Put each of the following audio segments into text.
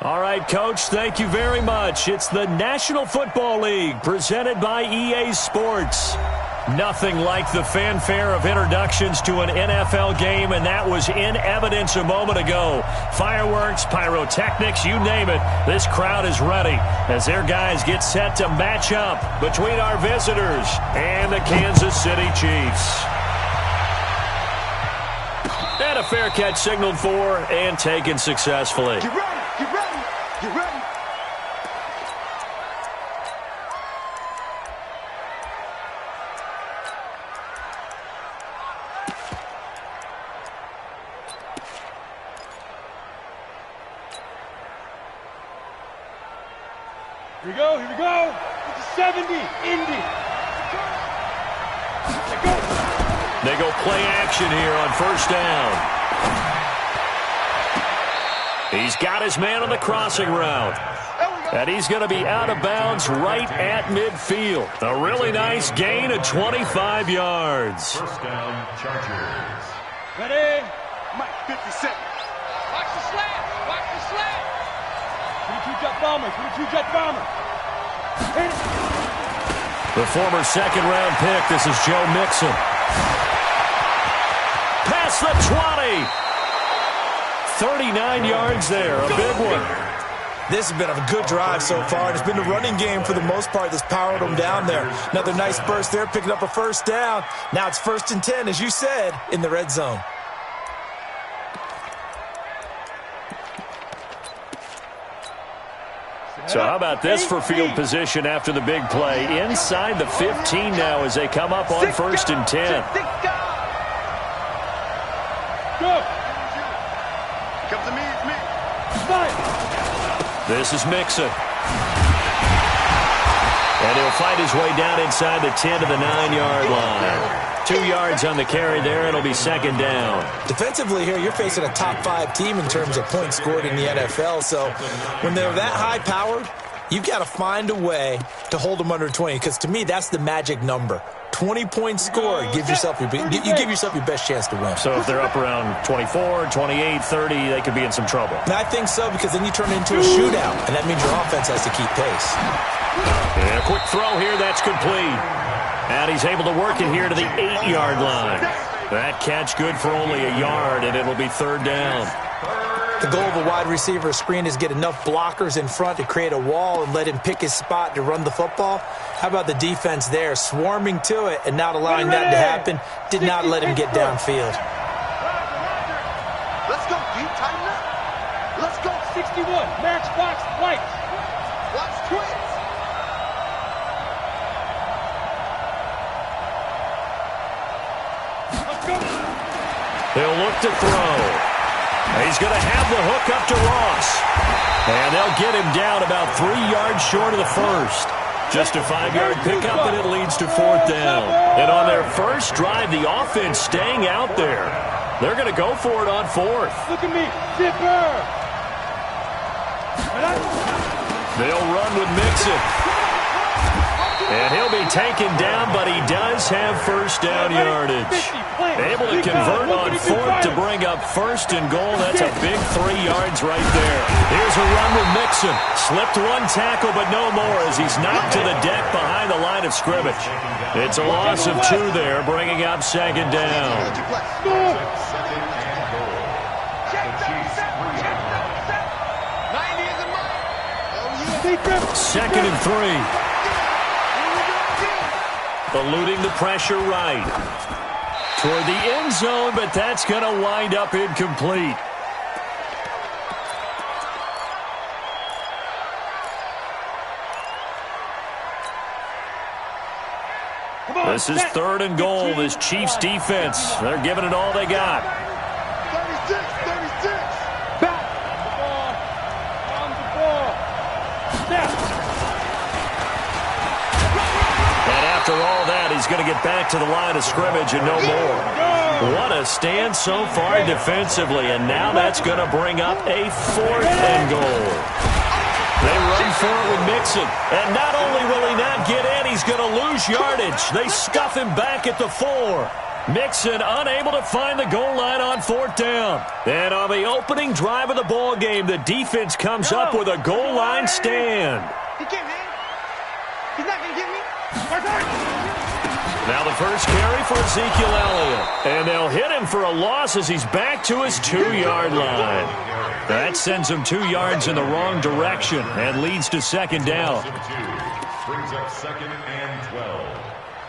All right, Coach, thank you very much. It's the National Football League presented by EA Sports. Nothing like the fanfare of introductions to an NFL game, and that was in evidence a moment ago. Fireworks, pyrotechnics, you name it. This crowd is ready as their guys get set to match up between our visitors and the Kansas City Chiefs. And a fair catch signaled for and taken successfully. Get ready, get ready, get ready. Here we go, here we go. It's a 70, Indy. Let go. They go play action here on first down. He's got his man on the crossing route. And he's going to be out of bounds right at midfield. A really nice gain of 25 yards. First down, Chargers. Ready? Mike, 50 seconds. Watch the slant. Watch the slant. 22-jet bomber, 22-jet bomber. Hit it. The former second-round pick, this is Joe Mixon. Past the 20. 39 yards there, a big one. This has been a good drive so far. It's been the running game for the most part that's powered them down there. Another nice burst there, picking up a first down. Now it's 1st and 10, as you said, in the red zone. So how about this for field position after the big play? Inside the 15 now as they come up on 1st and 10. Go. Come to me, it's me. Fine. This is Mixon. And he'll fight his way down inside the 10 to the 9-yard line. 2 yards on the carry there. It'll be 2nd down. Defensively here, you're facing a top 5 team in terms of points scored in the NFL. So when they're that high-powered, you've got to find a way to hold them under 20. Because to me, that's the magic number. 20 points scored, you give yourself your best chance to win. So if they're up around 24, 28, 30, they could be in some trouble. And I think so, because then you turn it into a shootout, and that means your offense has to keep pace. And a quick throw here, that's complete. And he's able to work it here to the 8-yard line. That catch good for only a yard, and it'll be 3rd down. The goal of a wide receiver screen is get enough blockers in front to create a wall and let him pick his spot to run the football. How about the defense there, swarming to it and not allowing that to happen? Did not let him get downfield. Let's go, D. Tighten up. Let's go. 61, Matchbox White. Watch twins. Let's go. They'll look to throw. He's going to have the hook up to Ross. And they'll get him down about 3 yards short of the first. Just a 5-yard pickup, and it leads to 4th down. And on their first drive, the offense staying out there. They're going to go for it on 4th. Look at me. Zipper. They'll run with Mixon. And he'll be taken down, but he does have first down yardage. Able to convert on 4th to bring up 1st and goal. That's a big 3 yards right there. Here's a run with Mixon. Slipped one tackle, but no more as he's knocked to the deck behind the line of scrimmage. It's a loss of 2 there, bringing up 2nd down. Second and 3. Eluding the pressure right. Toward the end zone, but that's going to wind up incomplete. This is 3rd and goal. This Chiefs defense, they're giving it all they got. 36, 36. Back. On the ball. Snap. And after all that, he's going to get back to the line of scrimmage and no more. What a stand so far defensively, and now that's going to bring up a 4th and goal. They run for it with Mixon, and not only will he not get in, he's going to lose yardage. They stuff him back at the 4. Mixon unable to find the goal line on 4th down. And on the opening drive of the ball game, the defense comes up with a goal line stand. He can't hang. He's not going to get me. Now the first carry for Ezekiel Elliott. And they'll hit him for a loss as he's back to his 2-yard line. That sends him 2 yards in the wrong direction and leads to 2nd down. Brings up 2nd and 12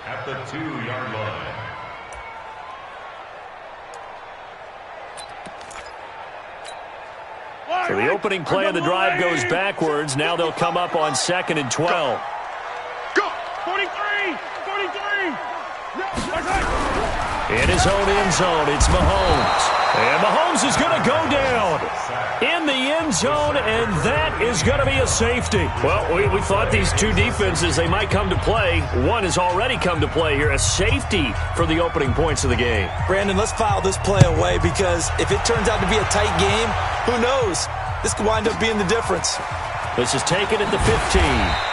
at the 2-yard line. So the opening play of the drive goes backwards. Now they'll come up on 2nd and 12. Go! 43! 43! In his own end zone, it's Mahomes. And Mahomes is going to go down in the end zone, and that is going to be a safety. Well, we thought these two defenses, they might come to play. One has already come to play here, a safety for the opening points of the game. Brandon, let's file this play away because if it turns out to be a tight game, who knows? This could wind up being the difference. This is taken at the 15.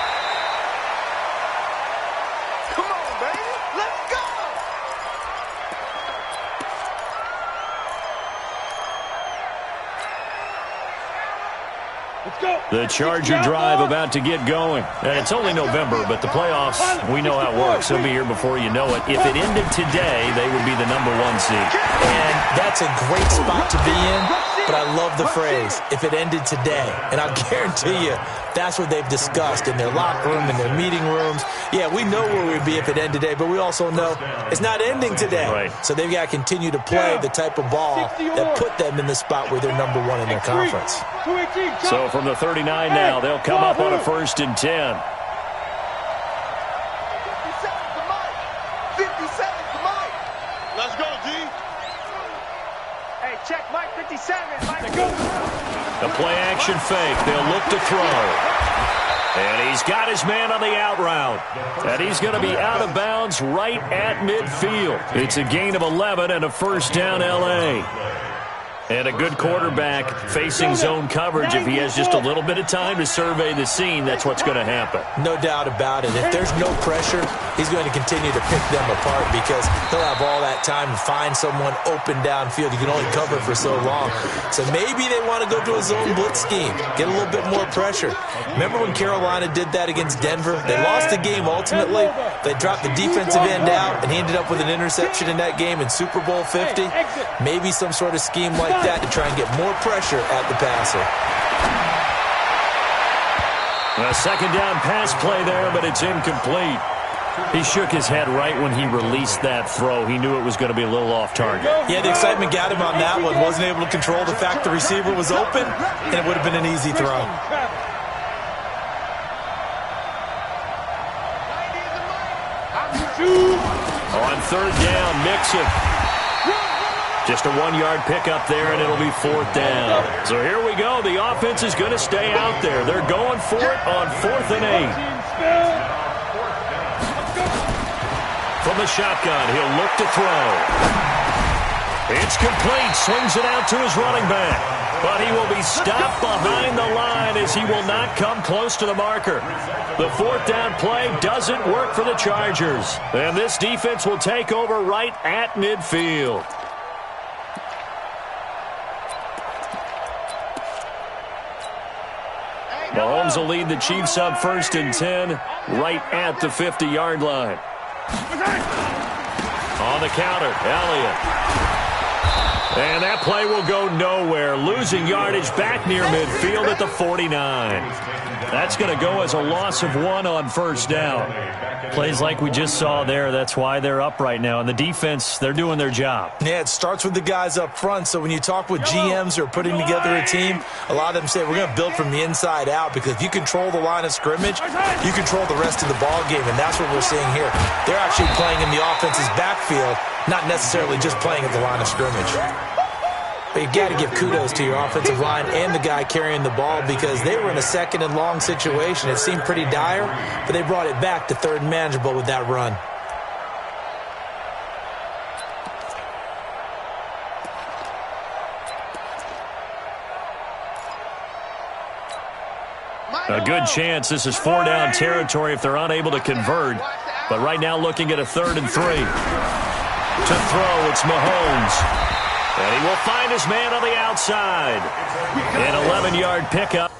The Charger drive about to get going. And it's only November, but the playoffs, we know how it works. They'll be here before you know it. If it ended today, they would be the #1 seed. And that's a great spot to be in, but I love the phrase, if it ended today. And I'll guarantee you, that's what they've discussed in their locker room, in their meeting rooms. Yeah, we know where we'd be if it ended today, but we also know it's not ending today. Right. So they've got to continue to play the type of ball that put them in the spot where they're #1 in their conference. So from the 39 now, they'll come up on a 1st and 10. 57 to Mike. Let's go, G. Hey, check Mike 57. Mike. The play action fake. They'll look to throw. And he's got his man on the out route. And he's going to be out of bounds right at midfield. It's a gain of 11 and a 1st down L.A. And a good quarterback facing zone coverage. If he has just a little bit of time to survey the scene, that's what's going to happen. No doubt about it. If there's no pressure, he's going to continue to pick them apart because he'll have all that time to find someone open downfield. You can only cover for so long. So maybe they want to go to a zone blitz scheme, get a little bit more pressure. Remember when Carolina did that against Denver? They lost the game ultimately. They dropped the defensive end out, and he ended up with an interception in that game in Super Bowl 50. Maybe some sort of scheme like that to try and get more pressure at the passer. A 2nd down pass play there, but it's incomplete. He shook his head right when he released that throw. He knew it was going to be a little off target. Yeah, the excitement got him on that one. Wasn't able to control the fact the receiver was open, and it would have been an easy throw. On 3rd down, Mixon. Just a 1-yard pickup there, and it'll be 4th down. So here we go. The offense is going to stay out there. They're going for it on 4th and 8. From the shotgun, he'll look to throw. It's complete. Swings it out to his running back. But he will be stopped behind the line as he will not come close to the marker. The 4th down play doesn't work for the Chargers. And this defense will take over right at midfield. Mahomes will lead the Chiefs up 1st and 10 right at the 50-yard line. On the counter, Elliott. And that play will go nowhere. Losing yardage back near midfield at the 49. That's going to go as a loss of 1 on 1st down. Plays like we just saw there. That's why they're up right now. And the defense, they're doing their job. Yeah, it starts with the guys up front. So when you talk with GMs who are putting together a team, a lot of them say we're going to build from the inside out because if you control the line of scrimmage, you control the rest of the ball game. And that's what we're seeing here. They're actually playing in the offense's backfield, not necessarily just playing at the line of scrimmage. But you got to give kudos to your offensive line and the guy carrying the ball because they were in a 2nd and long situation. It seemed pretty dire, but they brought it back to 3rd and manageable with that run. A good chance this is 4-down territory if they're unable to convert. But right now looking at a 3rd and 3. To throw, it's Mahomes. And he will find his man on the outside. An 11-yard pickup.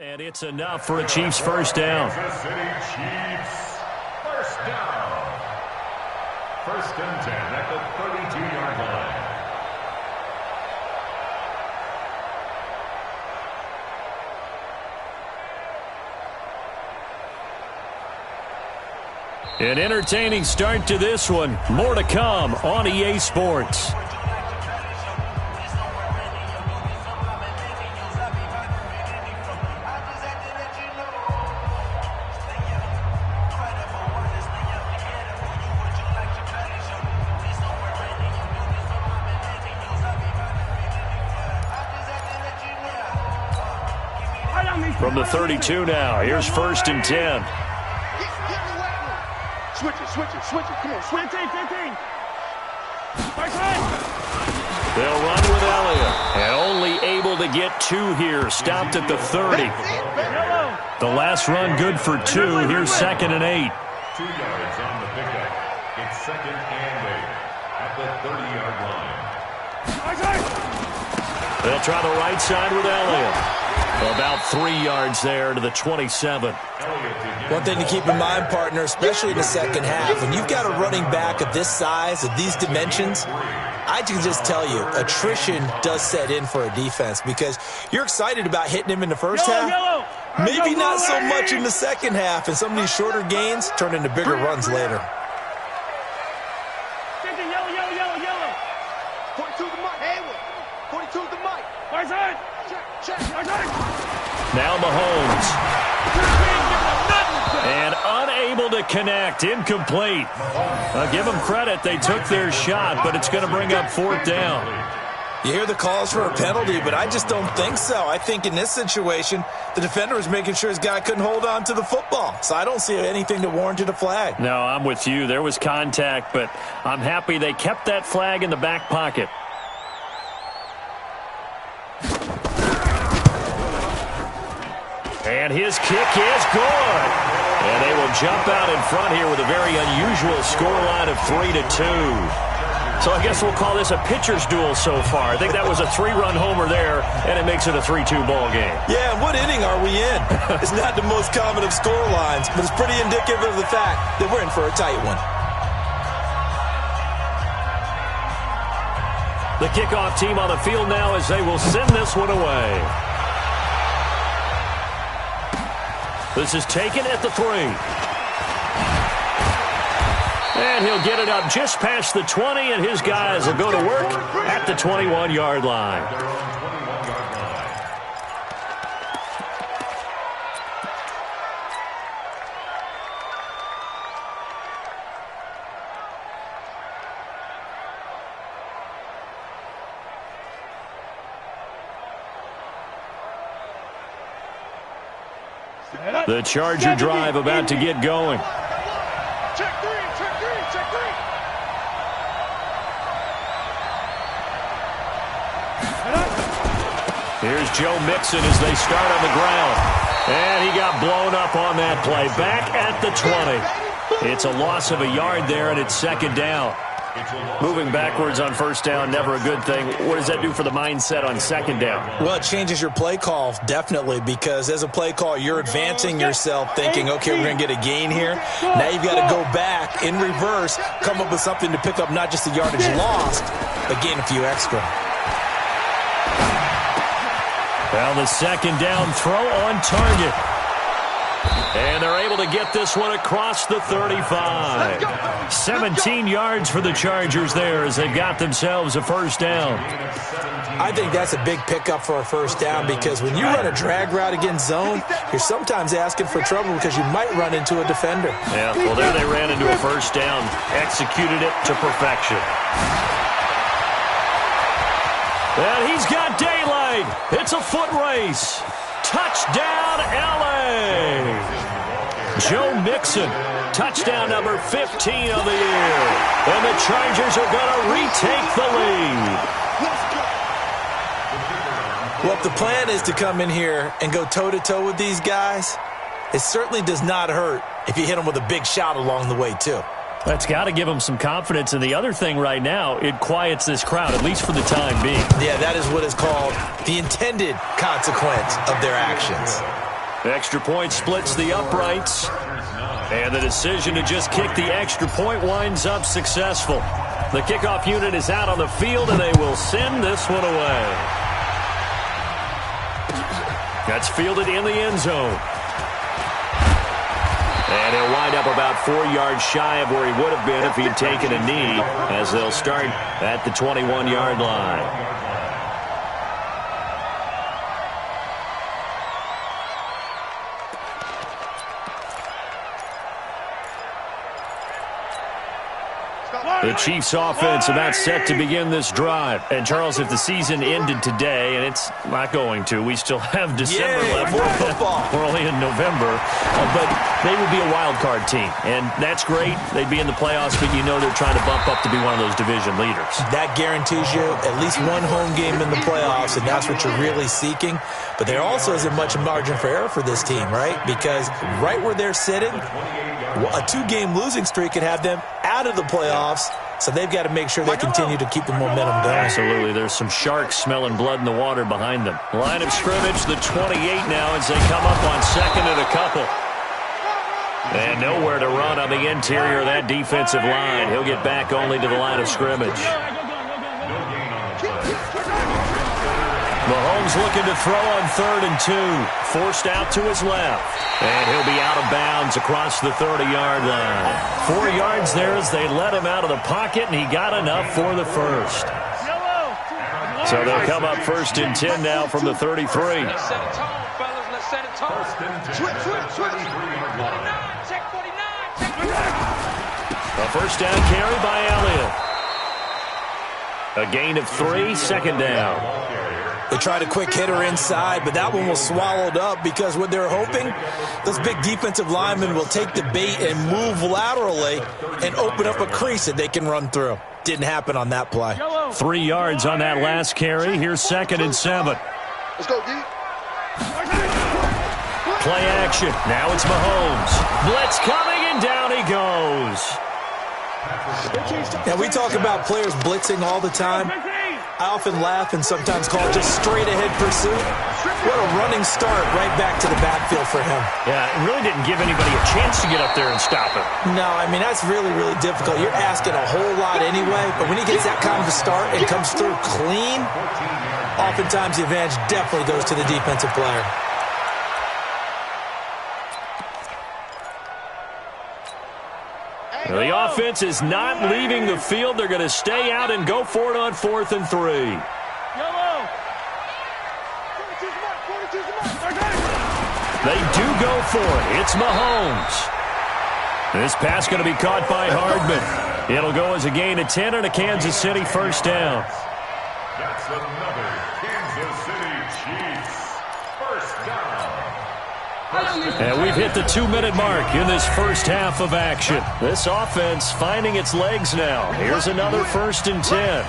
And it's enough for a Chiefs first down. Kansas City Chiefs, first down. First and 10 at the 32-yard line. An entertaining start to this one. More to come on EA Sports. From the 32 now, here's first and 10. Switch it. Come on, switch 15. They'll run with Elliott. And only able to get 2 here. Stopped at the 30. The last run good for 2. Here's second and 8. 2 yards on the pickup. It's second and 8 at the 30-yard line. They'll try the right side with Elliott. About 3 yards there to the 27. One thing to keep in mind, partner, especially in the second half, when you've got a running back of this size, of these dimensions, I can just tell you, attrition does set in for a defense because you're excited about hitting him in the first half. Maybe not so much in the second half, and some of these shorter gains turn into bigger runs later. 42 to Mike. Hayward. 42 to Mike. Check. Now Mahomes. And unable to connect. Incomplete. Give them credit. They took their shot, but it's going to bring up fourth down. You hear the calls for a penalty, but I just don't think so. I think in this situation, the defender was making sure his guy couldn't hold on to the football. So I don't see anything that warranted a flag. No, I'm with you. There was contact, but I'm happy they kept that flag in the back pocket. And his kick is good. And they will jump out in front here with a very unusual scoreline of 3-2. So I guess we'll call this a pitcher's duel so far. I think that was a 3-run homer there, and it makes it a 3-2 ball game. Yeah, and what inning are we in? It's not the most common of scorelines, but it's pretty indicative of the fact that we're in for a tight one. The kickoff team on the field now as they will send this one away. This is taken at the 3. And he'll get it up just past the 20, and his guys will go to work at the 21-yard line. The Charger drive about to get going. Check three. Here's Joe Mixon as they start on the ground. And he got blown up on that play. Back at the 20. It's a loss of a yard there, and it's second down. Moving backwards on first down, never a good thing. What does that do for the mindset on second down? Well, it changes your play call, definitely, because as a play call, you're advancing yourself thinking, okay, we're going to get a gain here. Now you've got to go back in reverse, come up with something to pick up not just the yardage lost, but gain a few extra. Well, the second down throw on target. And they're able to get this one across the 35. 17 yards for the Chargers there as they've got themselves a first down. I think that's a big pickup for a first down because when you run a drag route against zone, you're sometimes asking for trouble because you might run into a defender. Yeah, well, there they ran into a first down, executed it to perfection. And he's got daylight. It's a foot race. Touchdown, L.A. Joe Mixon, touchdown number 15 of the year. And the Chargers are going to retake the lead. Well, if the plan is to come in here and go toe-to-toe with these guys, it certainly does not hurt if you hit them with a big shot along the way, too. That's got to give them some confidence. And the other thing right now, it quiets this crowd, at least for the time being. Yeah, that is what is called the intended consequence of their actions. Extra point splits the uprights. And the decision to just kick the extra point winds up successful. The kickoff unit is out on the field, and they will send this one away. That's fielded in the end zone. And he'll wind up about 4 yards shy of where he would have been if he'd taken a knee, as they'll start at the 21-yard line. The Chiefs offense about set to begin this drive. And, Charles, if the season ended today, and it's not going to, we still have December left. More football. We're only in November. But they would be a wild card team. And that's great. They'd be in the playoffs, but you know they're trying to bump up to be one of those division leaders. That guarantees you at least one home game in the playoffs, and that's what you're really seeking. But there also isn't much margin for error for this team, right? Because right where they're sitting, a 2-game losing streak could have them out of the playoffs, so they've got to make sure they continue to keep the momentum going. Absolutely. There's some sharks smelling blood in the water behind them. Line of scrimmage, the 28 now as they come up on second and a couple. And nowhere to run on the interior of that defensive line. He'll get back only to the line of scrimmage. Mahomes looking to throw on 3rd and 2. Forced out to his left. And he'll be out of bounds across the 30-yard line. 4 yards there as they let him out of the pocket, and he got enough for the first. So they'll come up 1st and 10 now from the 33. Let's set a tone, fellas. Let's set a tone. Switch. Check 49. A first down carry by Elliott. A gain of 3, second down. They tried a quick hitter inside, but that one was swallowed up because what they're hoping, those big defensive linemen will take the bait and move laterally and open up a crease that they can run through. Didn't happen on that play. 3 yards on that last carry. Here's 2nd and 7. Let's go, D. Play action. Now it's Mahomes. Blitz coming, and down he goes. Now, we talk about players blitzing all the time. I often laugh and sometimes call it just straight-ahead pursuit. What a running start right back to the backfield for him. Yeah, it really didn't give anybody a chance to get up there and stop him. No, I mean, that's really, really difficult. You're asking a whole lot anyway, but when he gets that kind of a start and comes through clean, oftentimes the advantage definitely goes to the defensive player. The offense is not leaving the field. They're going to stay out and go for it on 4th and 3. They do go for it. It's Mahomes. This pass going to be caught by Hardman. It'll go as a gain of 10 and a Kansas City first down. That's another Kansas City Chiefs first down. And we've hit the 2-minute mark in this first half of action. This offense finding its legs now. Here's another 1st and 10.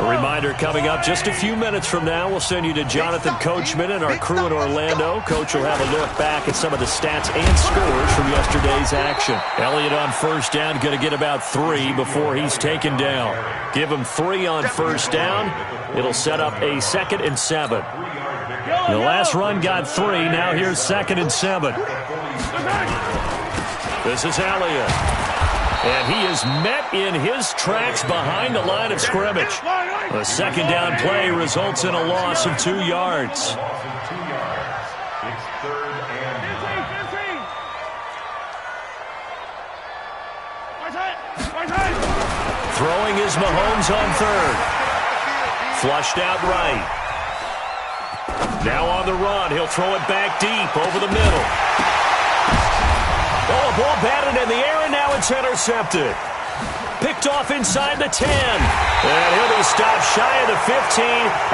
A reminder coming up just a few minutes from now. We'll send you to Jonathan Coachman and our crew in Orlando. Coach will have a look back at some of the stats and scores from yesterday's action. Elliott on first down, going to get about 3 before he's taken down. Give him 3 on first down. It'll set up a 2nd and 7. The last run got 3. Now here's 2nd and 7. This is Elliott. And he is met in his tracks behind the line of scrimmage. The second down play results in a loss of 2 yards. It's third and 9. Throwing is Mahomes on third. Flushed out right. Now on the run, he'll throw it back deep over the middle. Oh, a ball batted in the air, and now it's intercepted. Picked off inside the 10. And he'll be stopped shy of the 15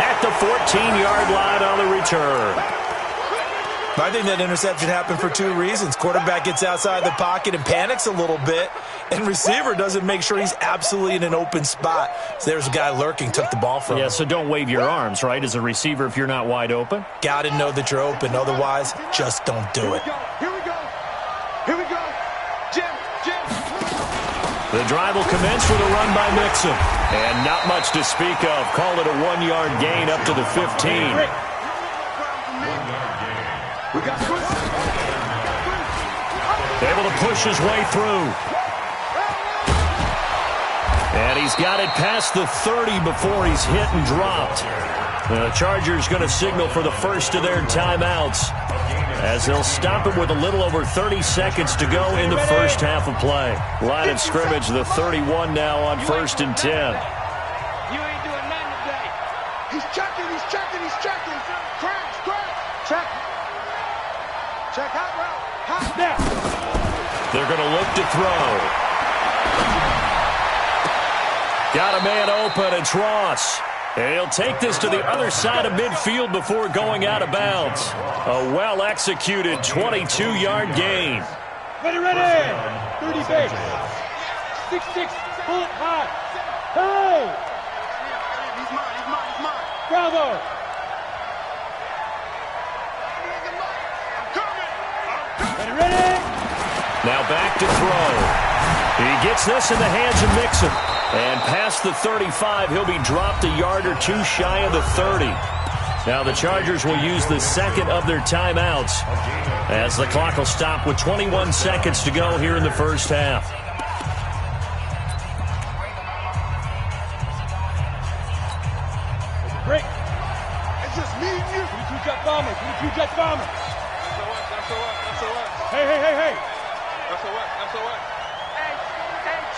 at the 14-yard line on the return. I think that interception happened for 2 reasons. Quarterback gets outside the pocket and panics a little bit, and receiver doesn't make sure he's absolutely in an open spot. So there's a guy lurking, took the ball from him. Yeah, so don't wave your arms, right, as a receiver if you're not wide open? Got to know that you're open. Otherwise, just don't do it. Here we go. Here we go. Jim. The drive will commence with a run by Mixon. And not much to speak of. Call it a 1-yard gain up to the 15. Able to push his way through. And he's got it past the 30 before he's hit and dropped. The Chargers going to signal for the first of their timeouts, as they'll stop it with a little over 30 seconds to go in the first half of play. Line of scrimmage, the 31 now on 1st and 10. You ain't doing nothing today. He's checking. Crash. Check. Check hot route. Hot now. They're going to look to throw. Got a man open. It's Ross. And he'll take this to the other side of midfield before going out of bounds. A well-executed 22-yard gain. Ready. 30 base. 6-6. Pull it high. Hey! He's mine. Bravo! Ready? Now back to throw. He gets this in the hands of Mixon. And past the 35, he'll be dropped a yard or 2 shy of the 30. Now the Chargers will use the second of their timeouts, as the clock will stop with 21 seconds to go here in the first half. Break. It's just me and you. 22 jet bombers. That's a what? Hey. That's a what? Hey,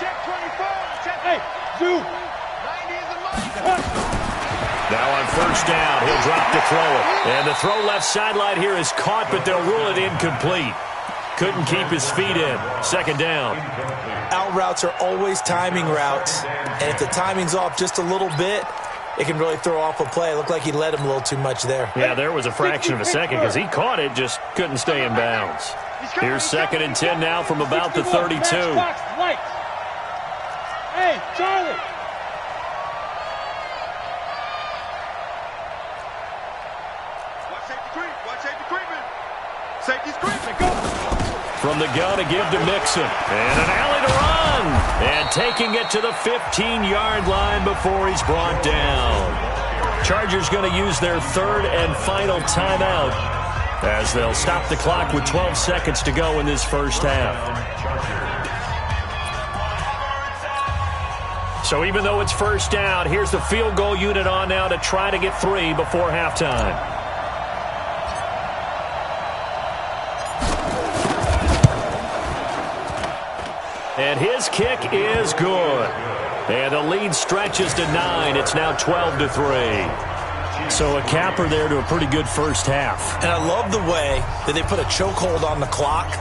check 24. Check. Hey, do. 90 is a money. Now on first down, he'll drop to throw it. And the throw left sideline here is caught, but they'll rule it incomplete. Couldn't keep his feet in. Second down. Out routes are always timing routes, and if the timing's off just a little bit, it can really throw off a play. It looked like he led him a little too much there. Yeah, there was a fraction of a second because he caught it, just couldn't stay in bounds. Here's 2nd and 10 now from about the 32. Hey, Charlie. Watch safety creeping. Safety's creeping. Go. From the gun to give to Mixon. And an alley to run. And taking it to the 15-yard line before he's brought down. Chargers going to use their 3rd and final timeout, as they'll stop the clock with 12 seconds to go in this first half. So even though it's first down, here's the field goal unit on now to try to get 3 before halftime. And his kick is good. And the lead stretches to 9. It's now 12-3. So a capper there to a pretty good first half. And I love the way that they put a chokehold on the clock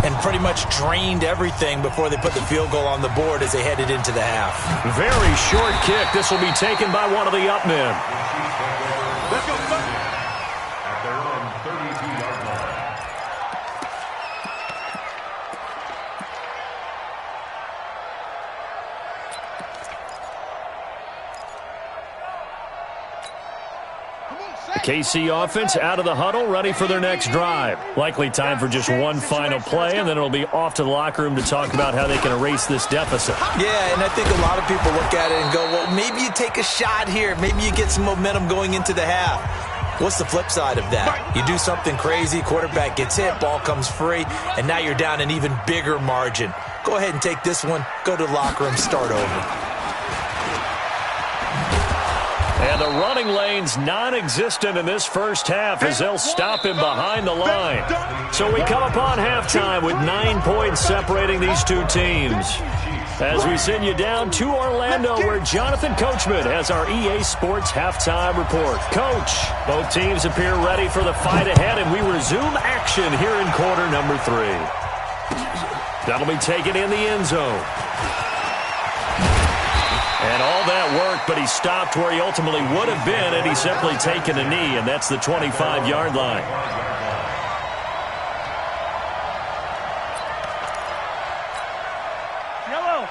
and pretty much drained everything before they put the field goal on the board as they headed into the half. Very short kick. This will be taken by one of the up men. Let's go, son. At their own 32-yard line. The KC offense out of the huddle, ready for their next drive. Likely time for just one final play, and then it'll be off to the locker room to talk about how they can erase this deficit. Yeah, and I think a lot of people look at it and go, well, maybe you take a shot here. Maybe you get some momentum going into the half. What's the flip side of that? You do something crazy, quarterback gets hit, ball comes free, and now you're down an even bigger margin. Go ahead and take this one, go to the locker room, start over. And the running lane's non-existent in this first half as they'll stop him behind the line. So we come upon halftime with 9 points separating these two teams. As we send you down to Orlando, where Jonathan Coachman has our EA Sports halftime report. Coach, both teams appear ready for the fight ahead, and we resume action here in quarter number 3. That'll be taken in the end zone. And all that worked, but he stopped where he ultimately would have been, and he's simply taken a knee, and that's the 25-yard line.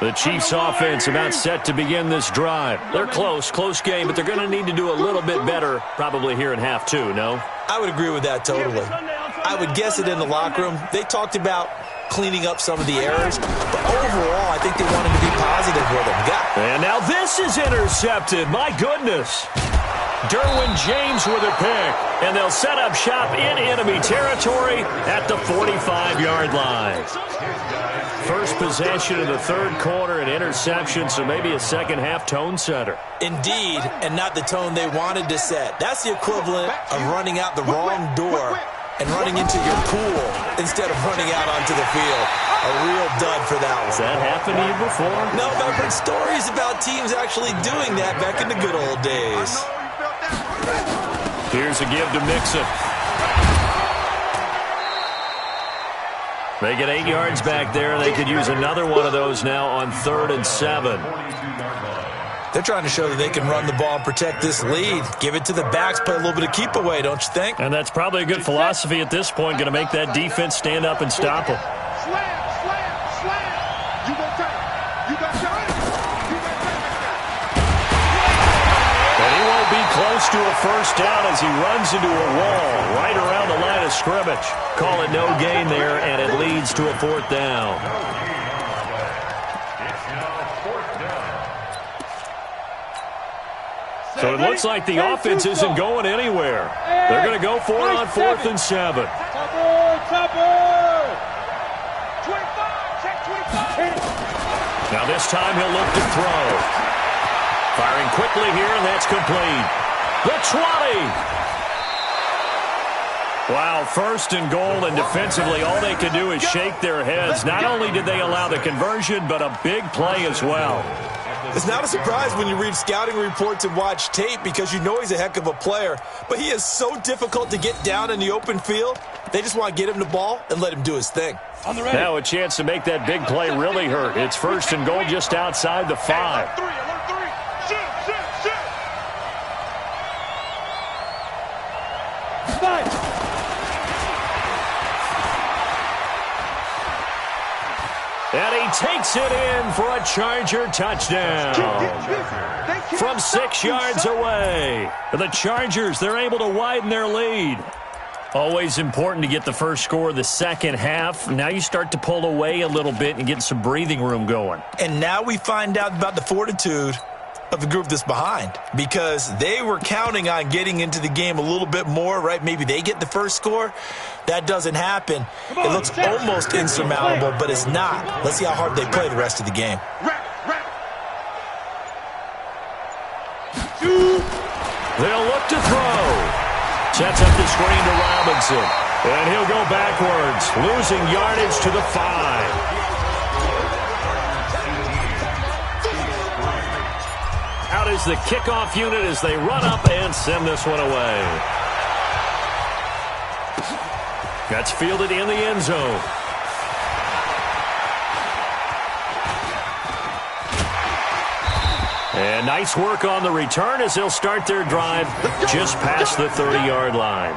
The Chiefs offense about set to begin this drive. They're close game, but they're going to need to do a little bit better probably here in half 2, no? I would agree with that totally. I would guess it in the locker room. They talked about cleaning up some of the errors, but overall, I think they wanted to be positive with them. And now this is intercepted. My goodness. Derwin James with a pick, and they'll set up shop in enemy territory at the 45-yard line. First possession of the third quarter, an interception, so maybe a second-half tone setter. Indeed, and not the tone they wanted to set. That's the equivalent of running out the wrong door and running into your pool instead of running out onto the field. A real dud for that one. Has that happened to you before? No, but I've heard stories about teams actually doing that back in the good old days. Here's a give to Mixon. They get 8 yards back there. They could use another one of those now on 3rd and 7. They're trying to show that they can run the ball and protect this lead. Give it to the backs, play a little bit of keep away, don't you think? And that's probably a good philosophy at this point, going to make that defense stand up and stop them. Slam. You got time. You got time. And he won't be close to a first down as he runs into a wall right around the line of scrimmage. Call it no gain there, and it leads to a 4th down. So it looks like the offense isn't going anywhere. They're going to go for it on 4th and 7. Now this time he'll look to throw. Firing quickly here, and that's complete. The 20. Wow, 1st and goal, and defensively all they could do is shake their heads. Not only did they allow the conversion, but a big play as well. It's not a surprise when you read scouting reports and watch tape because you know he's a heck of a player, but he is so difficult to get down in the open field. They just want to get him the ball and let him do his thing. Now a chance to make that big play really hurt. It's 1st and goal just outside the 5. And he takes it in for a Charger touchdown. From 6 yards away. The Chargers, they're able to widen their lead. Always important to get the first score of the second half. Now you start to pull away a little bit and get some breathing room going. And now we find out about the fortitude of the group that's behind, because they were counting on getting into the game a little bit more, right? Maybe they get the first score. That doesn't happen. It looks almost insurmountable, but it's not. Let's see how hard they play the rest of the game. They'll look to throw. Sets up the screen to Robinson. And he'll go backwards, losing yardage to the 5. Out is the kickoff unit as they run up and send this one away. That's fielded in the end zone. And nice work on the return as they'll start their drive just past the 30-yard line.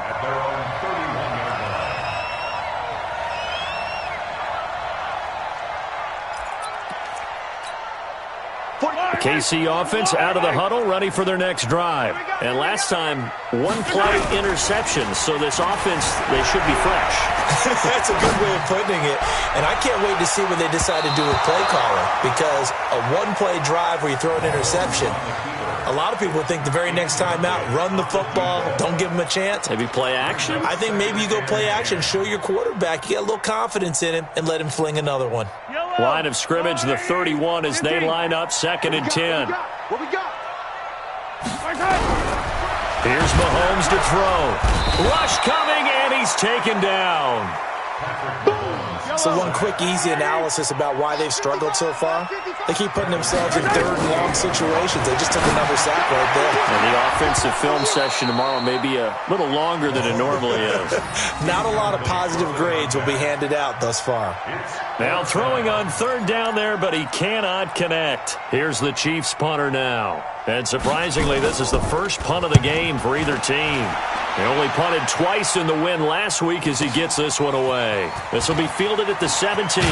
KC offense out of the huddle, ready for their next drive. And last time, 1 play interception, so this offense, they should be fresh. That's a good way of putting it. And I can't wait to see what they decide to do with play calling, because a 1-play drive where you throw an interception, A lot of people think the very next time out, run the football, don't give him a chance. Maybe play action? I think maybe you go play action, show your quarterback, you get a little confidence in him, and let him fling another one. Line of scrimmage, the 31 as they line up, 2nd and 10. What we got? Here's Mahomes to throw. Rush coming, and he's taken down. So one quick, easy analysis about why they've struggled so far. They keep putting themselves in 3rd and long situations. They just took another sack right there. And the offensive film session tomorrow may be a little longer than it normally is. Not a lot of positive grades will be handed out thus far. Now throwing on 3rd down there, but he cannot connect. Here's the Chiefs punter now. And surprisingly, this is the first punt of the game for either team. They only punted twice in the win last week as he gets this one away. This will be fielded at the 17.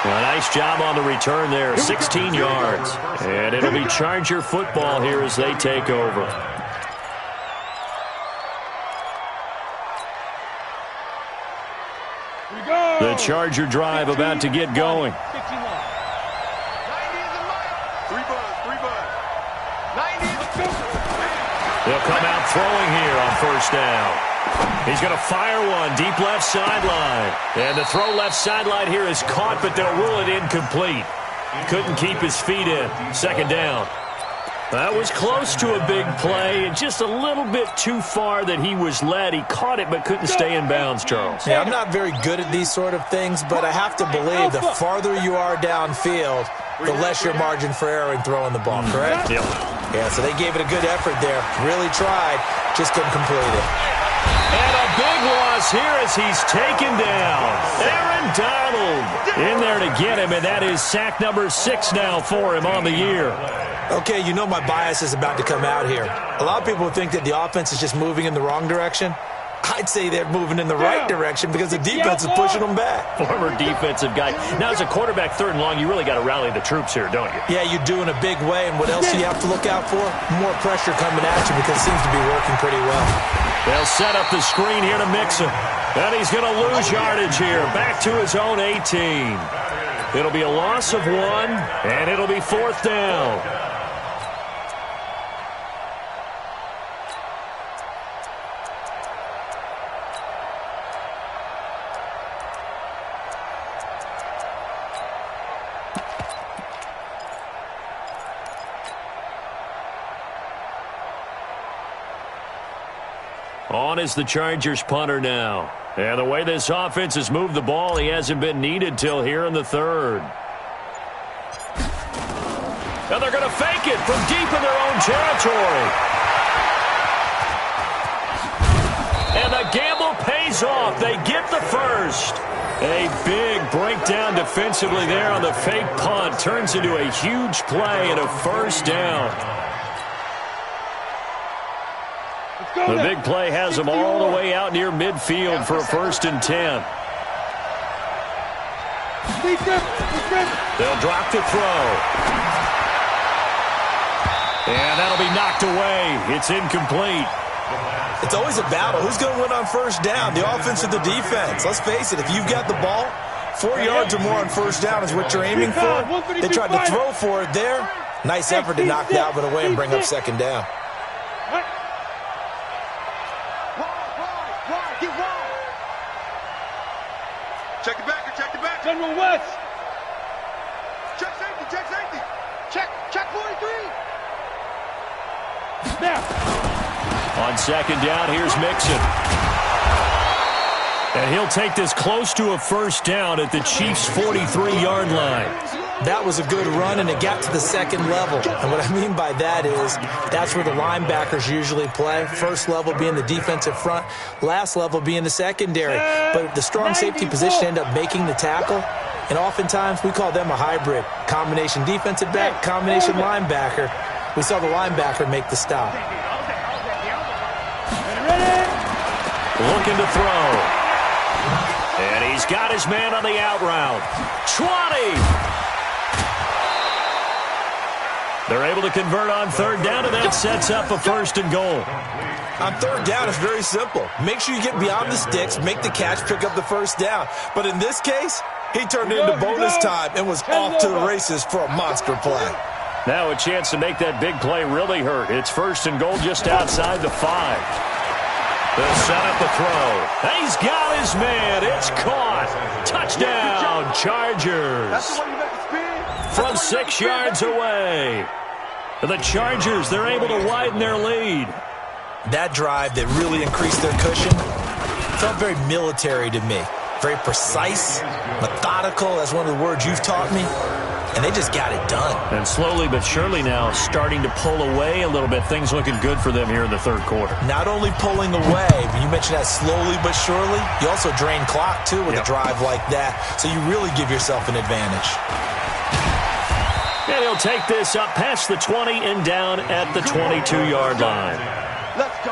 A nice job on the return there, 16 yards. And it'll be Charger football here as they take over. The Charger drive about to get going. They'll come out throwing here on 1st down. He's going to fire one deep left sideline. And the throw left sideline here is caught, but they'll rule it incomplete. Couldn't keep his feet in. 2nd down. That was close to a big play, and just a little bit too far that he was led. He caught it but couldn't stay in bounds, Charles. Yeah, I'm not very good at these sort of things, but I have to believe the farther you are downfield, the less your margin for error in throwing the ball, correct? Yep. Yeah, so they gave it a good effort there. Really tried, just couldn't complete it. And a big loss here as he's taken down. Aaron Donald in there to get him, and that is sack number 6 now for him on the year. Okay, you know my bias is about to come out here. A lot of people think that the offense is just moving in the wrong direction. I'd say they're moving in the right direction because the defense is pushing them back. Former defensive guy. Now, as a quarterback 3rd and long, you really got to rally the troops here, don't you? Yeah, you do in a big way. And what else do you have to look out for? More pressure coming at you because it seems to be working pretty well. They'll set up the screen here to Mixon. And he's going to lose yardage here. Back to his own 18. It'll be a loss of 1, and it'll be 4th down. On is the Chargers punter now. And the way this offense has moved the ball, he hasn't been needed till here in the 3rd. And they're going to fake it from deep in their own territory. And the gamble pays off. They get the first. A big breakdown defensively there on the fake punt. Turns into a huge play and a 1st down. The big play has them all the way out near midfield for a 1st and 10. They'll drop the throw. And that'll be knocked away. It's incomplete. It's always a battle. Who's going to win on 1st down, the offense or the defense? Let's face it, if you've got the ball, 4 yards or more on 1st down is what you're aiming for. They tried to throw for it there. Nice effort to knock Dalvin away and bring up 2nd down. Check the back, check the back. General West. Check safety, check safety. Check 43. Now. On 2nd down, here's Mixon. And he'll take this close to a 1st down at the Chiefs' 43-yard line. That was a good run, and it got to the 2nd level. And what I mean by that is that's where the linebackers usually play. 1st level being the defensive front, last level being the secondary. But the strong safety position ended up making the tackle, and oftentimes we call them a hybrid. Combination defensive back, combination linebacker. We saw the linebacker make the stop. Looking to throw. And he's got his man on the out route. 20! They're able to convert on 3rd down, and that sets up a 1st and goal. On 3rd down, it's very simple. Make sure you get beyond the sticks, make the catch, pick up the 1st down. But in this case, he turned it into bonus time and was off to the races for a monster play. Now a chance to make that big play really hurt. It's first and goal just outside the 5. They'll set up a throw. He's got his man. It's caught. Touchdown, Chargers. From 6 yards away. The Chargers, they're able to widen their lead. That drive that really increased their cushion felt very military to me. Very precise, methodical. That's one of the words you've taught me. And they just got it done. And slowly but surely now starting to pull away a little bit. Things looking good for them here in the third quarter. Not only pulling away, but you mentioned that slowly but surely. You also drain clock, too, with a drive like that. So you really give yourself an advantage. And he'll take this up past the 20 and down at the 22-yard line. Let's go.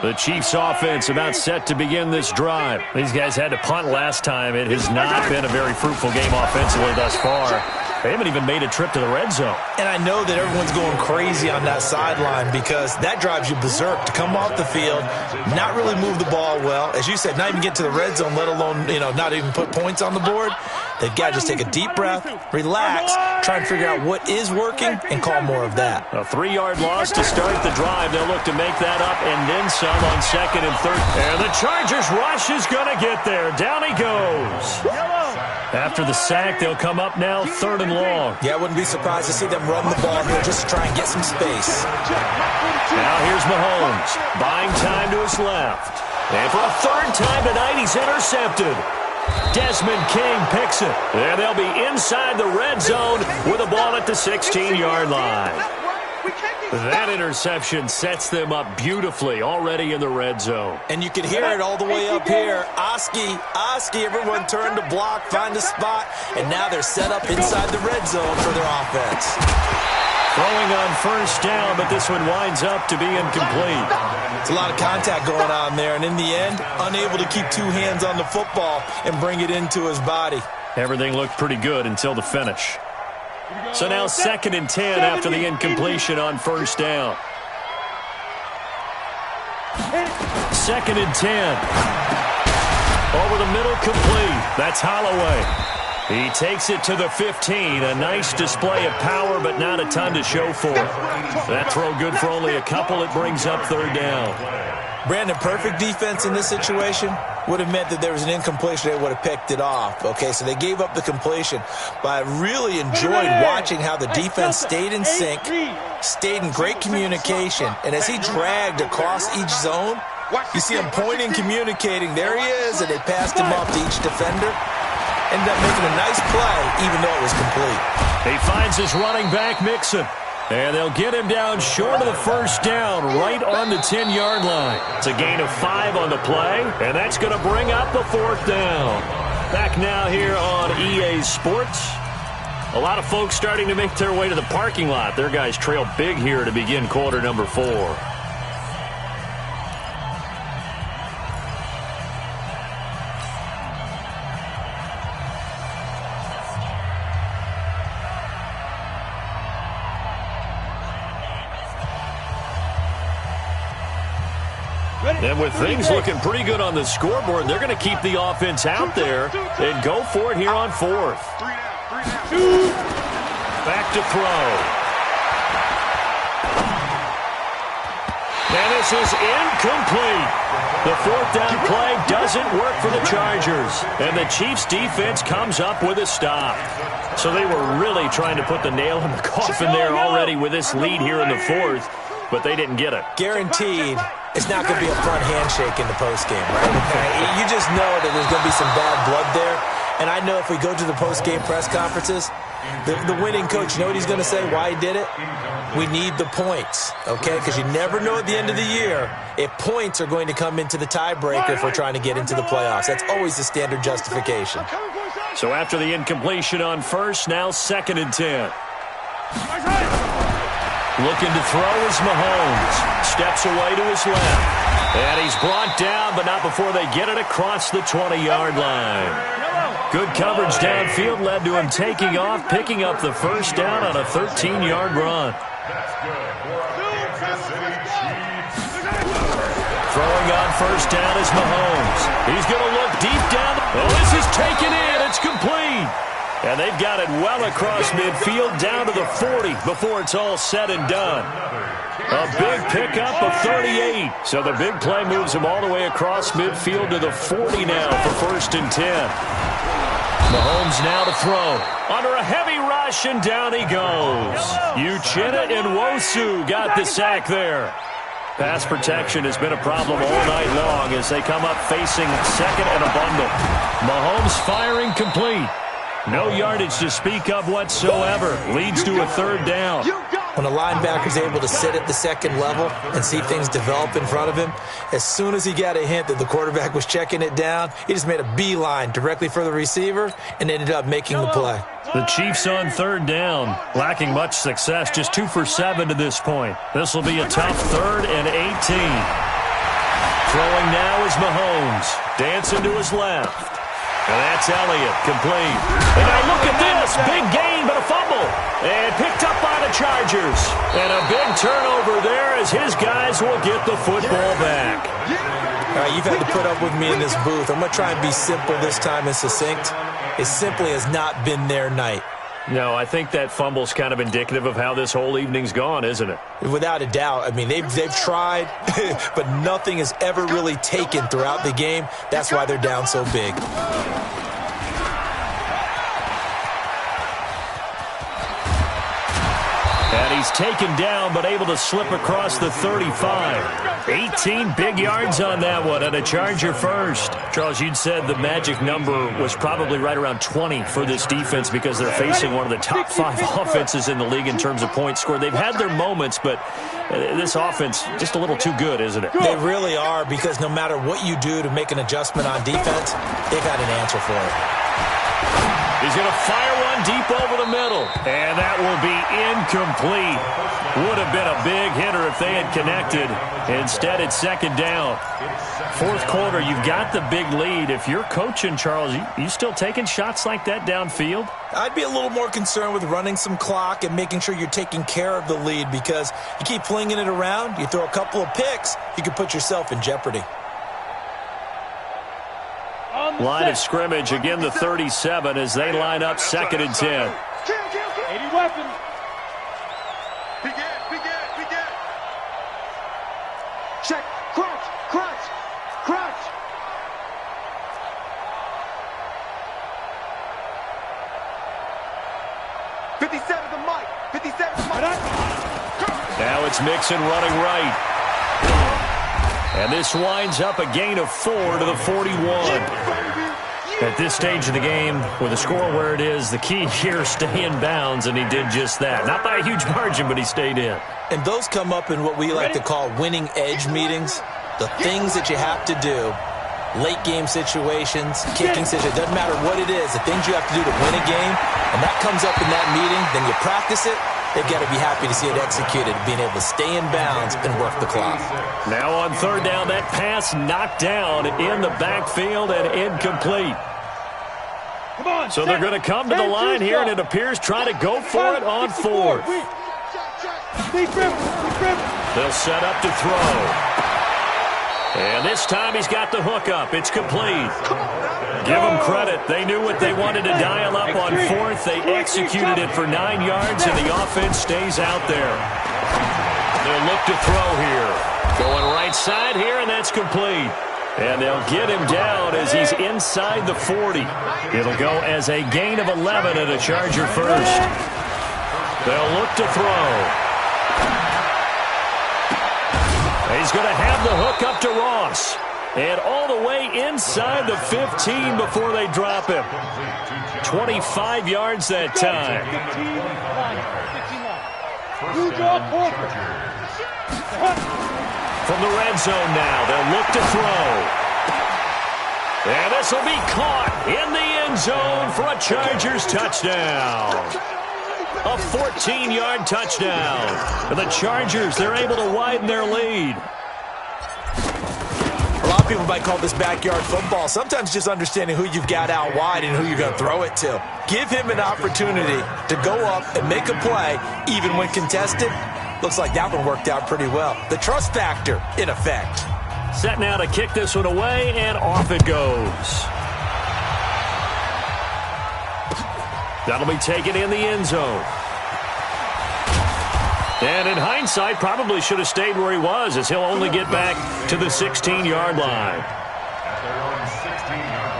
The Chiefs offense about set to begin this drive. These guys had to punt last time. It has not been a very fruitful game offensively thus far. They haven't even made a trip to the red zone. And I know that everyone's going crazy on that sideline because that drives you berserk to come off the field, not really move the ball well. As you said, not even get to the red zone, let alone, not even put points on the board. They've got to just take a deep breath, relax, try and figure out what is working, and call more of that. A 3-yard loss to start the drive. They'll look to make that up and then some on second and third. And the Chargers rush is going to get there. Down he goes. After the sack, they'll come up now third and long. Yeah, I wouldn't be surprised to see them run the ball here just to try and get some space. Now here's Mahomes, buying time to his left. And for a third time tonight, he's intercepted. Desmond King picks it. And they'll be inside the red zone with the ball at the 16-yard line. That interception sets them up beautifully already in the red zone. And you can hear it all the way up here. Oski, everyone turned to block, find a spot, and now they're set up inside the red zone for their offense. Throwing on first down, but this one winds up to be incomplete. It's a lot of contact going on there, and in the end, unable to keep 2 hands on the football and bring it into his body. Everything looked pretty good until the finish. So now second and 10 after the incompletion on first down. Second and 10. Over the middle, complete. That's Holloway. He takes it to the 15. A nice display of power, but not a ton to show for it. That throw good for only a couple. It brings up third down. Brandon, perfect defense in this situation would have meant that there was an incompletion. They would have picked it off. Okay, so they gave up the completion. But I really enjoyed watching how the defense stayed in sync, stayed in great communication. And as he dragged across each zone, you see him pointing, communicating. There he is, and they passed him off to each defender. Ended up making a nice play, even though it was complete. He finds his running back, Mixon. And they'll get him down short of the first down, right on the 10-yard line. It's a gain of 5 on the play, and that's going to bring up the fourth down. Back now here on EA Sports. A lot of folks starting to make their way to the parking lot. Their guys trail big here to begin quarter number 4. And with things looking pretty good on the scoreboard, they're going to keep the offense out there and go for it here on fourth. Back to throw. And this is incomplete. The fourth down play doesn't work for the Chargers. And the Chiefs defense comes up with a stop. So they were really trying to put the nail in the coffin there already with this lead here in the fourth, but they didn't get it. Guaranteed. It's not going to be a fun handshake in the postgame, right? You just know that there's going to be some bad blood there. And I know if we go to the postgame press conferences, the winning coach, you know what he's going to say, why he did it? We need the points, okay? Because you never know at the end of the year if points are going to come into the tiebreaker if we're trying to get into the playoffs. That's always the standard justification. So after the incompletion on first, now second and 10. Looking to throw is Mahomes. Steps away to his left. And he's brought down, but not before they get it across the 20-yard line. Good coverage downfield led to him taking off, picking up the first down on a 13-yard run. Throwing on first down is Mahomes. He's going to look deep down. Oh, this is taken in. It's complete. And they've got it well across midfield down to the 40 before it's all said and done. A big pickup of 38. So the big play moves him all the way across midfield to the 40 now for 1st and 10. Mahomes now to throw. Under a heavy rush, and down he goes. Uchenna Nwosu got the sack there. Pass protection has been a problem all night long as they come up facing second and a bundle. Mahomes firing complete. No yardage to speak of whatsoever. Leads to a 3rd down. When a linebacker's able to sit at the second level and see things develop in front of him, as soon as he got a hint that the quarterback was checking it down, he just made a beeline directly for the receiver and ended up making the play. The Chiefs on 3rd down, lacking much success, just 2 for 7 to this point. This will be a tough 3rd and 18. Throwing now is Mahomes, dancing to his left. And that's Elliott, complete. And now look at this, big gain, but a fumble. And picked up by the Chargers. And a big turnover there as his guys will get the football back. All right, you've had to put up with me in this booth. I'm going to try and be simple this time and succinct. It simply has not been their night. No, I think that fumble's kind of indicative of how this whole evening's gone, isn't it? Without a doubt. I mean, they've tried, but nothing has ever really taken throughout the game. That's why they're down so big. And he's taken down, but able to slip across the 35. 18 big yards on that one, and a Charger first. Charles, you'd said the magic number was probably right around 20 for this defense because they're facing one of the top 5 offenses in the league in terms of points scored. They've had their moments, but this offense just a little too good, isn't it? They really are, because no matter what you do to make an adjustment on defense, they've got an answer for it. He's going to fire one deep over the middle, and that will be incomplete. Would have been a big hitter if they had connected. Instead, it's 2nd down. 4th quarter, you've got the big lead. If you're coaching, Charles, you still taking shots like that downfield? I'd be a little more concerned with running some clock and making sure you're taking care of the lead, because you keep flinging it around, you throw a couple of picks, you could put yourself in jeopardy. Line of scrimmage, again the 37 as they line up 2nd and 10. 80 weapons. Begin. Check. Crunch. 57 the mic. Now it's Mixon running right. And this winds up a gain of 4 to the 41. At this stage of the game, with the score where it is, the key here, stay in bounds, and he did just that. Not by a huge margin, but he stayed in. And those come up in what we like to call winning edge meetings. The things that you have to do, late game situations, kicking situations, doesn't matter what it is, the things you have to do to win a game, and that comes up in that meeting, then you practice it. They've got to be happy to see it executed, being able to stay in bounds and work the clock. Now on 3rd down, that pass knocked down in the backfield and incomplete. Come on, so they're going to come to the line here, and it appears try to go for it on 4th. They'll set up to throw. And this time he's got the hook up. It's complete. Give them credit. They knew what they wanted to dial up on 4th. They executed it for 9 yards, and the offense stays out there. They'll look to throw here. Going right side here, and that's complete. And they'll get him down as he's inside the 40. It'll go as a gain of 11 and a Charger first. They'll look to throw. He's going to have the hook up to Ross. And all the way inside the 15 before they drop him. 25 yards that time. From the red zone now, they'll look to throw. And this will be caught in the end zone for a Chargers touchdown. A 14-yard touchdown. For the Chargers, they're able to widen their lead. A lot of people might call this backyard football. Sometimes just understanding who you've got out wide and who you're going to throw it to. Give him an opportunity to go up and make a play, even when contested. Looks like that one worked out pretty well. The trust factor, in effect. Set now to kick this one away, and off it goes. That'll be taken in the end zone. And in hindsight, probably should have stayed where he was, as he'll only get back to the 16-yard line. At their own 16-yard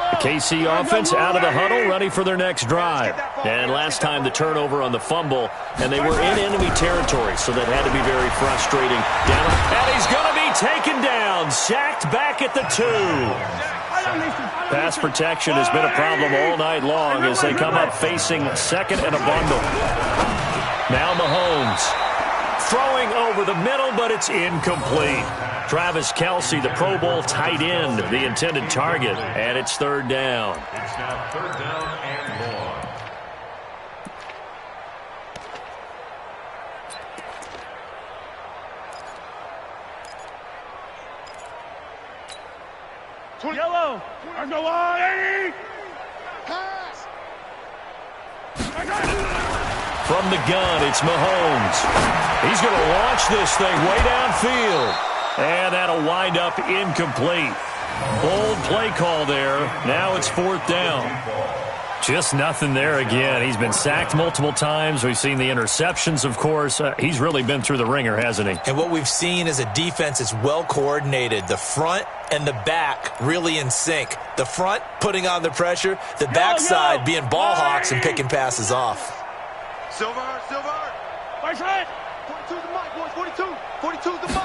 line. The KC offense out of the huddle, ready for their next drive. And last time the turnover on the fumble, and they were in enemy territory, so that had to be very frustrating. And he's going to be taken down, sacked back at the 2. Pass protection has been a problem all night long as they come up facing second and a bundle. Now Mahomes throwing over the middle, but it's incomplete. Travis Kelce, the Pro Bowl tight end, the intended target, and it's third down. It's now third down and more. Yellow. On the line. Pass. From the gun, it's Mahomes. He's going to launch this thing way downfield. And that'll wind up incomplete. Bold play call there. Now it's fourth down. Just nothing there again. He's been sacked multiple times. We've seen the interceptions, of course. He's really been through the ringer, hasn't he? And what we've seen is a defense that's well coordinated. The front and the back really in sync. The front putting on the pressure, the backside being ball hawks and picking passes off. Silver. Right side. 42 the mic, boys. 42 the mic.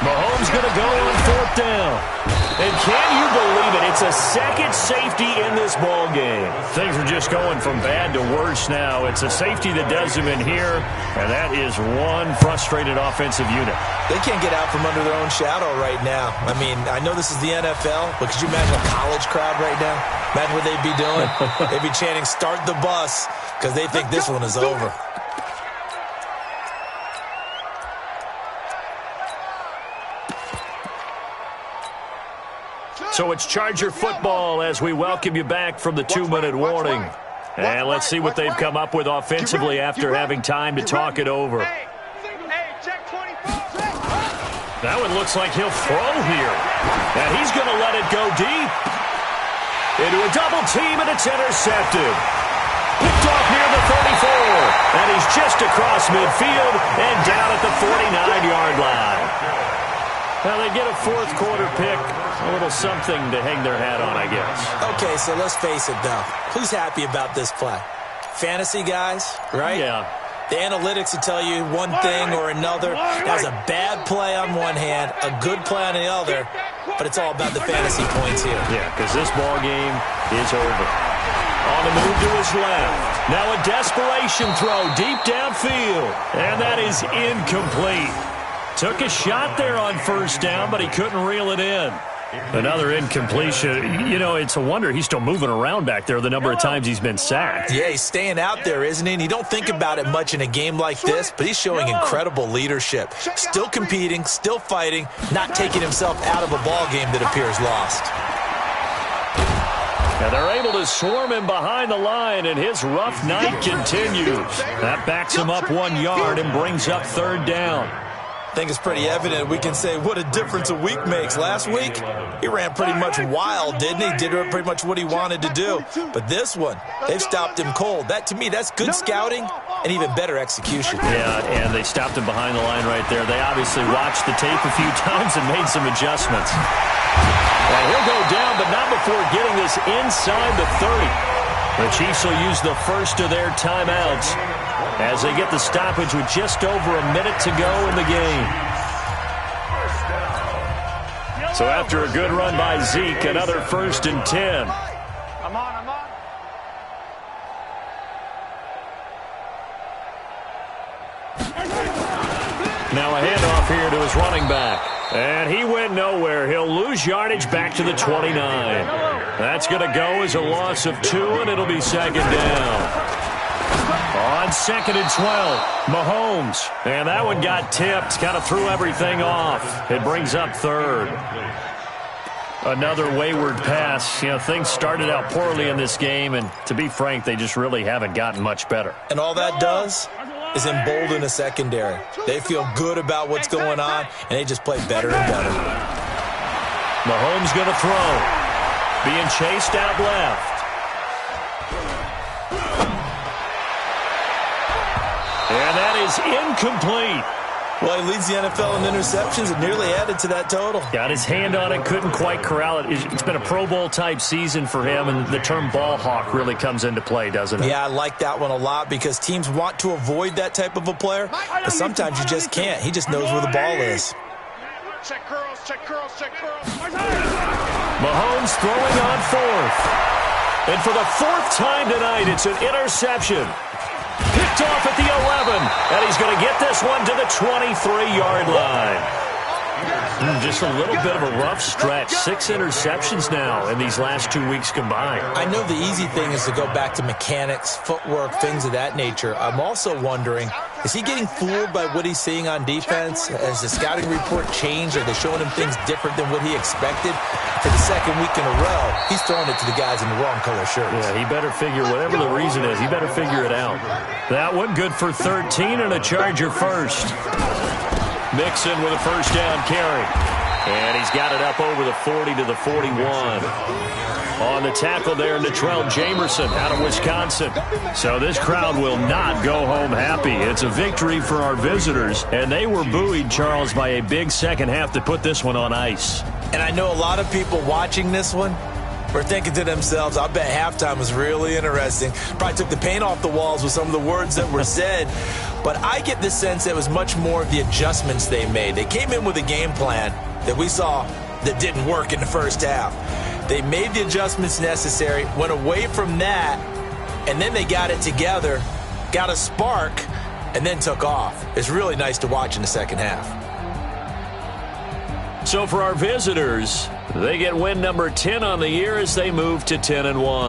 Mahomes going to go on fourth down. And can you believe it? It's a second safety in this ball game. Things are just going from bad to worse now. It's a safety that does him in here, and that is one frustrated offensive unit. They can't get out from under their own shadow right now. I mean, I know this is the NFL, but could you imagine a college crowd right now? Imagine what they'd be doing. They'd be chanting, "Start the bus," because they think this one is over. So it's Charger football as we welcome you back from the 2-minute warning. And let's see what they've come up with offensively after having time to talk it over. That one looks like he'll throw here. And he's going to let it go deep. Into a double team, and it's intercepted. Picked off near the 34. And he's just across midfield and down at the 49-yard line. Now they get a fourth quarter pick. A little something to hang their hat on, I guess. Okay, so let's face it, though. Who's happy about this play? Fantasy guys, right? Yeah. The analytics will tell you one thing or another. That's a bad play on one hand, a good play on the other, but it's all about the fantasy points here. Yeah, because this ball game is over. On the move to his left. Now a desperation throw deep downfield, and that is incomplete. Took a shot there on first down, but he couldn't reel it in. Another incompletion. You know, it's a wonder he's still moving around back there the number of times he's been sacked. Yeah, he's staying out there, isn't he? And you don't think about it much in a game like this, but he's showing incredible leadership. Still competing, still fighting, not taking himself out of a ball game that appears lost. And they're able to swarm him behind the line, and his rough night continues. That backs him up 1 yard and brings up third down. I think it's pretty evident. We can say what a difference a week makes. Last week, he ran pretty much wild, didn't he? Did pretty much what he wanted to do. But this one, they've stopped him cold. That, to me, that's good scouting and even better execution. Yeah, and they stopped him behind the line right there. They obviously watched the tape a few times and made some adjustments. And he'll go down, but not before getting this inside the 30. The Chiefs will use the first of their timeouts as they get the stoppage with just over a minute to go in the game. So after a good run by Zeke, another 1st and 10. I'm on. Now a handoff here to his running back. And he went nowhere. He'll lose yardage back to the 29. That's going to go as a loss of 2, and it'll be second down. On 2nd and 12, Mahomes. And that one got tipped, kind of threw everything off. It brings up third. Another wayward pass. You know, things started out poorly in this game, and to be frank, they just really haven't gotten much better. And all that does, is embolden a secondary. They feel good about what's going on, and they just play better and better. Mahomes going to throw. Being chased out left. And that is incomplete. Well, he leads the NFL in interceptions and nearly added to that total. Got his hand on it, couldn't quite corral it. It's been a Pro Bowl-type season for him, and the term ball hawk really comes into play, doesn't it? Yeah, I like that one a lot because teams want to avoid that type of a player, but sometimes you just can't. He just knows where the ball is. Check curls, check curls, check curls. Mahomes throwing on fourth. And for the fourth time tonight, it's an interception. Picked off at the 11, and he's going to get this one to the 23-yard line. Just a little bit of a rough stretch. 6 interceptions now in these last 2 weeks combined. I know the easy thing is to go back to mechanics, footwork, things of that nature. I'm also wondering, is he getting fooled by what he's seeing on defense? Has the scouting report changed? Are they showing him things different than what he expected? For the second week in a row, he's throwing it to the guys in the wrong color shirts. Yeah, he better figure, whatever the reason is, he better figure it out. That one good for 13 and a Charger first. Mixon with a first down carry. And he's got it up over the 40 to the 41. On the tackle there, TrellLCoolJ85's out of Wisconsin. So this crowd will not go home happy. It's a victory for our visitors, and they were buoyed, Charles, by a big second half to put this one on ice. And I know a lot of people watching this one were thinking to themselves, I bet halftime was really interesting. Probably took the paint off the walls with some of the words that were said. But I get the sense that it was much more of the adjustments they made. They came in with a game plan that we saw that didn't work in the first half. They made the adjustments necessary, went away from that, and then they got it together, got a spark, and then took off. It's really nice to watch in the second half. So for our visitors, they get win number 10 on the year as they move to 10-1.